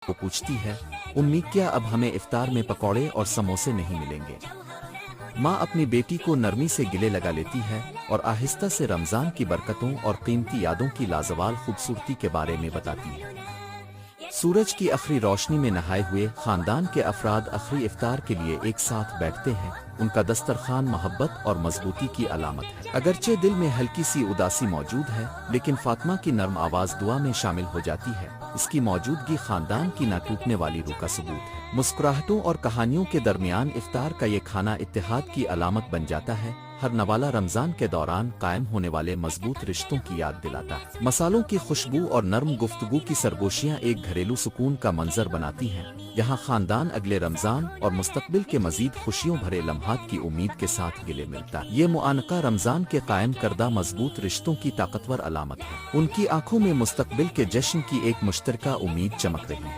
वो पूछती है, उम्मी क्या अब हमें इफ्तार में पकौड़े और समोसे नहीं मिलेंगे? माँ अपनी बेटी को नरमी से गिले लगा लेती है और आहिस्ता से रमज़ान की बरकतों और कीमती यादों की लाजवाल खूबसूरती के बारे में बताती है। सूरज की आखिरी रोशनी में नहाए हुए खानदान के अफराद आखिरी इफ्तार के लिए एक साथ बैठते हैं। उनका दस्तरखान मोहब्बत और मजबूती की अलामत है। अगरचे दिल में हल्की सी उदासी मौजूद है, लेकिन फातिमा की नर्म आवाज़ दुआ में शामिल हो जाती है। इसकी मौजूदगी खानदान की ना टूटने वाली रूह का सबूत है। मुस्कुराहटों और कहानियों के दरमियान इफ्तार का ये खाना इत्तेहाद की अलामत बन जाता है। हर नवाला रमजान के दौरान कायम होने वाले मजबूत रिश्तों की याद दिलाता है। मसालों की खुशबू और नर्म गुफ्तगू की सरगोशियां एक घरेलू सुकून का मंजर बनाती हैं, यहाँ खानदान अगले रमजान और मुस्तकबिल के मजीद खुशियों भरे लम्हात की उम्मीद के साथ गिले मिलता है। ये मुआनका रमजान के कायम करदा मजबूत रिश्तों की ताकतवर अलामत है। उनकी आंखों में मुस्तकबिल के जश्न की एक मुश्तरका उम्मीद चमक रही है।